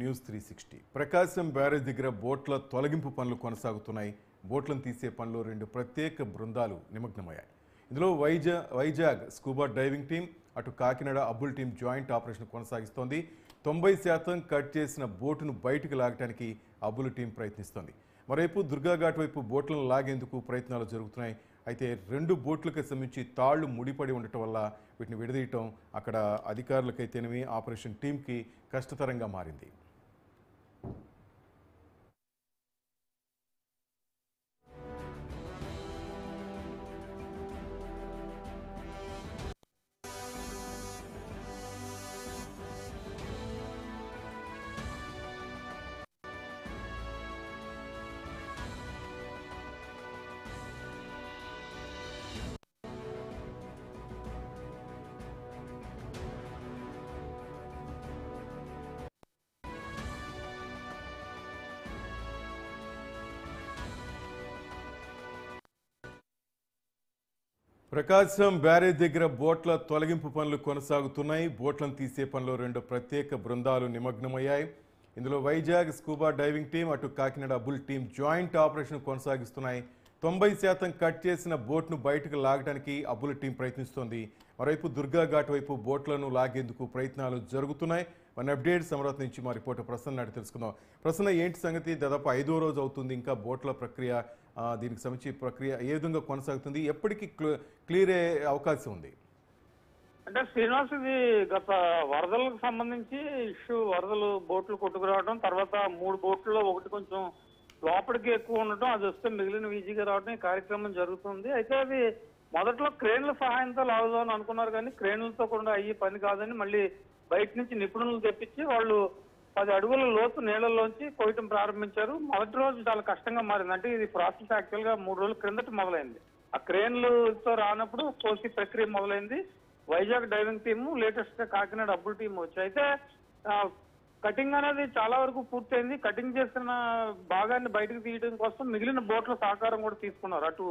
News 360 ప్రకాశం barrage దగ్గర బోట్ల తొలగింపు పనులు కొనసాగుతున్నాయి. బోట్లను తీసే పనులు రెండు ప్రత్యేక బృందాలు నిమగ్నమయ్యాయి. ఇందులో వైజాగ్ స్కూబా డైవింగ్ టీం, అటు కాకినాడ అబ్బుల్ టీం జాయింట్ ఆపరేషన్ కొనసాగిస్తోంది. 90% కట్ చేసిన బోటును బయటకు లాగడానికి అబ్బుల్ టీం ప్రయత్నిస్తోంది. మరోవైపు దుర్గాఘాట్ వైపు బోట్లను లాగేందుకు ప్రయత్నాలు జరుగుతున్నాయి. అయితే రెండు బోట్లకు సంబంధించి తాళ్లు ముడిపడి ఉండటం వల్ల వీటిని విడదీయటం అక్కడ అధికారులకైతేనేమి ఆపరేషన్ టీంకి కష్టతరంగా మారింది. ప్రకాశం బ్యారేజ్ దగ్గర బోట్ల తొలగింపు పనులు కొనసాగుతున్నాయి. బోట్లను తీసే పనిలో రెండు ప్రత్యేక బృందాలు నిమగ్నమయ్యాయి. ఇందులో వైజాగ్ స్కూబా డైవింగ్ టీం, అటు కాకినాడ అబ్బుల్ టీం జాయింట్ ఆపరేషన్ కొనసాగిస్తున్నాయి. 90% కట్ చేసిన బోట్ను బయటకు లాగడానికి అబ్బుల్ టీం ప్రయత్నిస్తోంది. మరోవైపు దుర్గాఘాట్ వైపు బోట్లను లాగేందుకు ప్రయత్నాలు జరుగుతున్నాయి. మన అప్డేట్స్ అమరావతి నుంచి మా రిపోర్టర్ ప్రసన్న నాటి తెలుసుకుందాం. ప్రసన్న, ఏంటి సంగతి? దాదాపు 5వ రోజు అవుతుంది, ఇంకా బోట్ల ప్రక్రియ, దీనికి సంబంధించి ప్రక్రియ ఏ విధంగా కొనసాగుతుంది? ఎప్పటికీ క్లియర్ అయ్యే అవకాశం ఉంది? అంటే శ్రీనివాస్, ఇది గత వరదలకు సంబంధించి ఇష్యూ, వరదలు బోట్లు కొట్టుకురావడం, తర్వాత 3 బోట్లలో ఒకటి కొంచెం లోపలికి ఎక్కువ ఉండటం, అది వస్తే మిగిలిన ఈజీగా రావడం ఈ కార్యక్రమం జరుగుతుంది. అయితే అది మొదట్లో క్రేన్ల సహాయంతో లాగుదామని అనుకున్నారు, కానీ క్రేన్లతో కూడా అయ్యే పని కాదని మళ్ళీ బయట నుంచి నిపుణులు తెప్పించి వాళ్ళు 10 అడుగుల లోతు నీళ్లలోంచి కోయటం ప్రారంభించారు. మొదటి రోజు చాలా కష్టంగా మారింది. అంటే ఇది ప్రాసెస్ యాక్చువల్ గా 3 రోజుల క్రిందట మొదలైంది. ఆ క్రేన్లతో రానప్పుడు కోసి ప్రక్రియ మొదలైంది. వైజాగ్ డైవింగ్ టీము, లేటెస్ట్ గా కాకినాడ అబ్బుల్ టీం వచ్చాయి. అయితే కటింగ్ అనేది చాలా వరకు పూర్తయింది. కటింగ్ చేసిన భాగాన్ని బయటకు తీయడం కోసం మిగిలిన బోట్ల సహకారం కూడా తీసుకున్నారు. అటు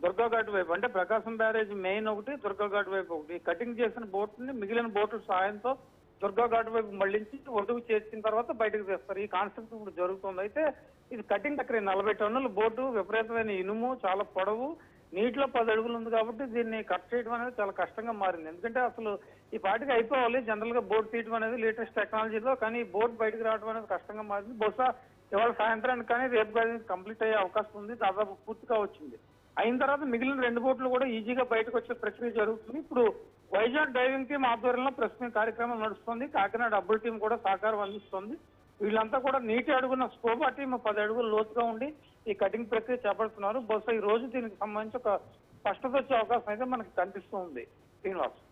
దుర్గాఘాట్ వైపు, అంటే ప్రకాశం బ్యారేజ్ మెయిన్ ఒకటి, దుర్గాఘాట్ వైపు ఒకటి. కటింగ్ చేసిన బోట్ ని మిగిలిన బోట్ల సహాయంతో దుర్గాఘాట్ వైపు మళ్లించి ఒడ్డుకు చేర్చిన తర్వాత బయటకు తీస్తారు. ఈ కాన్సెప్ట్ ఇప్పుడు జరుగుతుంది. అయితే ఇది కటింగ్ ప్రక్రియ. 40 టన్నుల బోటు, విపరీతమైన ఇనుము, చాలా పొడవు, నీటిలో 10 అడుగులు ఉంది కాబట్టి దీన్ని కట్ చేయడం అనేది చాలా కష్టంగా మారింది. ఎందుకంటే అసలు ఈ పాటికి అయిపోవాలి జనరల్ గా బోట్ తీయడం అనేది లేటెస్ట్ టెక్నాలజీలో, కానీ బోట్ బయటకు రావడం అనేది కష్టంగా మారింది. బహుశా ఇవాళ సాయంత్రానికి కానీ రేపు కానీ కంప్లీట్ అయ్యే అవకాశం ఉంది. దాదాపు పూర్తిగా వచ్చింది. అయిన తర్వాత మిగిలిన 2 బోట్లు కూడా ఈజీగా బయటకు వచ్చే ప్రక్రియ జరుగుతుంది. ఇప్పుడు వైజాగ్ డైవింగ్ టీం ఆధ్వర్యంలో ప్రస్తుతం కార్యక్రమం నడుస్తుంది. కాకినాడ అబ్బుల్ టీం కూడా సహకారం అందిస్తుంది. వీళ్ళంతా కూడా నీటి అడుగున స్కోబా టీం 10 అడుగులు లోతుగా ఉండి ఈ కటింగ్ ప్రక్రియ చేపడుతున్నారు. బహుశా ఈ రోజు దీనికి సంబంధించి ఒక స్పష్టత వచ్చే అవకాశం అయితే మనకి కనిపిస్తూ ఉంది.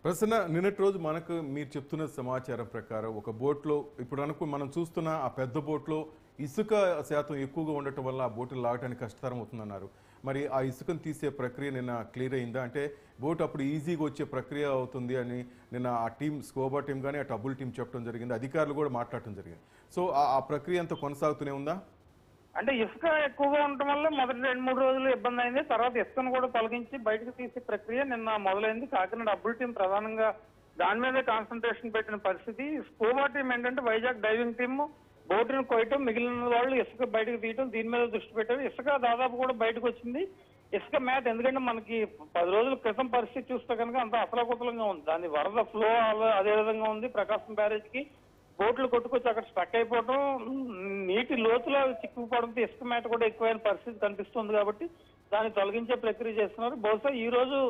ప్రసన్న, నిన్నటి రోజు మనకు మీరు చెప్తున్న సమాచారం ప్రకారం ఒక బోట్లో ఇప్పుడు మనం చూస్తున్న ఆ పెద్ద బోట్లో ఇసుక శాతం ఎక్కువగా ఉండటం వల్ల ఆ బోటులు లాగడానికి కష్టతరం అవుతుందన్నారు. మరి ఆ ఇసుకను తీసే ప్రక్రియ నిన్న క్లియర్ అయిందా? అంటే బోట్ అప్పుడు ఈజీగా వచ్చే ప్రక్రియ అవుతుంది అని నిన్న ఆ టీం, స్కోబా టీం కానీ అటు అబ్బుల్ టీం చెప్పడం జరిగింది, అధికారులు కూడా మాట్లాడటం జరిగింది. సో ఆ ప్రక్రియ అంతా కొనసాగుతూనే ఉందా? అంటే ఇసుక ఎక్కువగా ఉండటం వల్ల మొదటి 2-3 రోజులు ఇబ్బంది అయింది. తర్వాత ఇసుకను కూడా తొలగించి బయటకు తీసే ప్రక్రియ నిన్న మొదలైంది. కాకినాడ అబ్బుల్ టీం ప్రధానంగా దాని మీదే కాన్సన్ట్రేషన్ పెట్టిన పరిస్థితి. స్కూబా టీం ఏంటంటే వైజాగ్ డైవింగ్ టీమ్ బోటును కొయ్యటం, మిగిలిన వాళ్ళు ఇసుక బయటకు తీయటం, దీని మీద దృష్టి పెట్టారు. ఇసుక దాదాపు కూడా బయటకు వచ్చింది. ఇసుక మ్యాట్, ఎందుకంటే మనకి 10 రోజుల క్రితం పరిస్థితి చూస్తే కనుక అంత అతలాకుతలంగా ఉంది. దాని వరద ఫ్లో అదే విధంగా ఉంది. ప్రకాశం బ్యారేజ్ కి బోట్లు కొట్టుకొచ్చి అక్కడ స్టక్ అయిపోవడం, నీటి లోతులో చిక్కుపోవడంతో ఇసుక మ్యాట్ కూడా ఎక్కువైన పరిస్థితి కనిపిస్తుంది. కాబట్టి దాన్ని తొలగించే ప్రక్రియ చేస్తున్నారు. బహుశా ఈ రోజు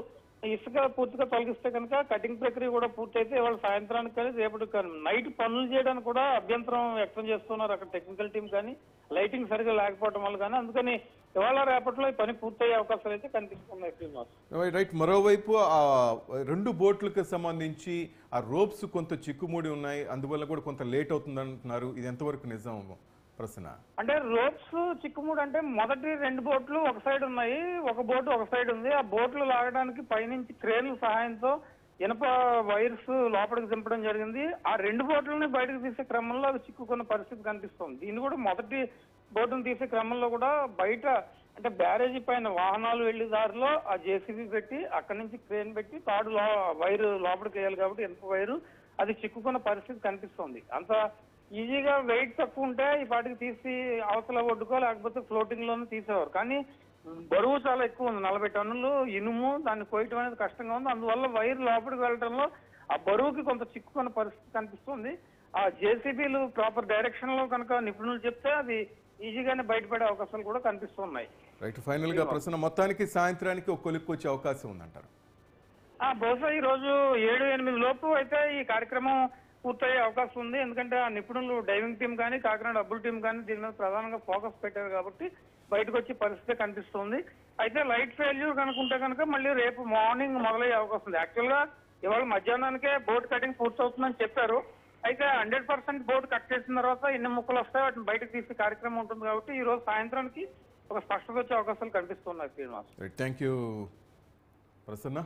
ఇసుక పూర్తిగా తొలగిస్తే కనుక కటింగ్ ప్రక్రియ కూడా పూర్తయితే ఇవాళ సాయంత్రానికి కానీ రేపటికి కానీ నైట్ పనులు చేయడానికి కూడా అభ్యంతరం వ్యక్తం చేస్తున్నారు అక్కడ టెక్నికల్ టీం కానీ, లైటింగ్ సరిగా లేకపోవడం వల్ల కానీ. అందుకని ఇవాళ రేపట్లో ఈ పని పూర్తయ్యే అవకాశాలు అయితే కనిపిస్తున్నాయి. రైట్. మరోవైపు ఆ 2 బోట్లకు సంబంధించి ఆ రోప్స్ కొంత చిక్కుముడి ఉన్నాయి, అందువల్ల కూడా కొంత లేట్ అవుతుంది అంటున్నారు. ఇది ఎంతవరకు నిజం ప్రశ్న? అంటే రోప్స్ చిక్కుముడు అంటే మొదటి 2 బోట్లు ఒక సైడ్ ఉన్నాయి, ఒక బోటు ఒక సైడ్ ఉంది. ఆ బోట్లు లాగడానికి పైనుంచి క్రేన్ల సహాయంతో ఇనప వైర్స్ లోపలికి దింపడం జరిగింది. ఆ 2 బోట్లని బయటకు తీసే క్రమంలో అవి చిక్కుకున్న పరిస్థితి కనిపిస్తుంది. దీన్ని కూడా మొదటి బోటును తీసే క్రమంలో కూడా బయట, అంటే బ్యారేజీ పైన వాహనాలు వెళ్లే దారిలో ఆ జేసీబీ పెట్టి అక్కడి నుంచి క్రేన్ పెట్టి తాడు వైరు లోపలికి వేయాలి కాబట్టి ఇనప వైరు అది చిక్కుకున్న పరిస్థితి కనిపిస్తుంది. అంత ఈజీగా వెయిట్ తక్కువ ఉంటే ఈ పాటికి తీసి అవతల ఒడ్డుకో లేకపోతే ఫ్లోటింగ్ లోనే తీసేవారు. కానీ బరువు చాలా ఎక్కువ ఉంది, 40 టన్నులు ఇనుము, దాన్ని కోయటం అనేది కష్టంగా ఉంది. అందువల్ల వైర్ లోపలికి వెళ్ళడంలో ఆ బరువుకి కొంత చిక్కుకున్న పరిస్థితి కనిపిస్తుంది. ఆ జేసీబీలు ప్రాపర్ డైరెక్షన్ లో కనుక నిపుణులు చెప్తే అది ఈజీగానే బయటపడే అవకాశాలు కూడా కనిపిస్తున్నాయి. రైట్, ఫైనల్ గా ప్రశ్న మొత్తానికి సాయంత్రానికి ఒక కొలిక్కి వచ్చే అవకాశం ఉందంటారు. బహుశా ఈ రోజు 7-8 లోపు అయితే ఈ కార్యక్రమం పూర్తయ్యే అవకాశం ఉంది. ఎందుకంటే ఆ నిపుణులు డైవింగ్ టీం కానీ కాకినాడ అబ్బుల్ టీం కానీ దీని మీద ప్రధానంగా ఫోకస్ పెట్టారు కాబట్టి బయటకు వచ్చే పరిస్థితి కనిపిస్తుంది. అయితే లైట్ ఫెయిల్యూర్ కనుకుంటే కనుక మళ్ళీ రేపు మార్నింగ్ మొదలయ్యే అవకాశం ఉంది. యాక్చువల్ గా ఇవాళ మధ్యాహ్నానికే బోట్ కటింగ్ పూర్తవుతుందని చెప్పారు. అయితే 100% బోట్ కట్ చేసిన తర్వాత ఎన్ని ముక్కలు వస్తాయో వాటిని బయటకు తీసే కార్యక్రమం ఉంటుంది కాబట్టి ఈ రోజు సాయంత్రానికి ఒక స్పష్టత వచ్చే అవకాశాలు కనిపిస్తున్నాయి. Srinivas, thank you Prasanna.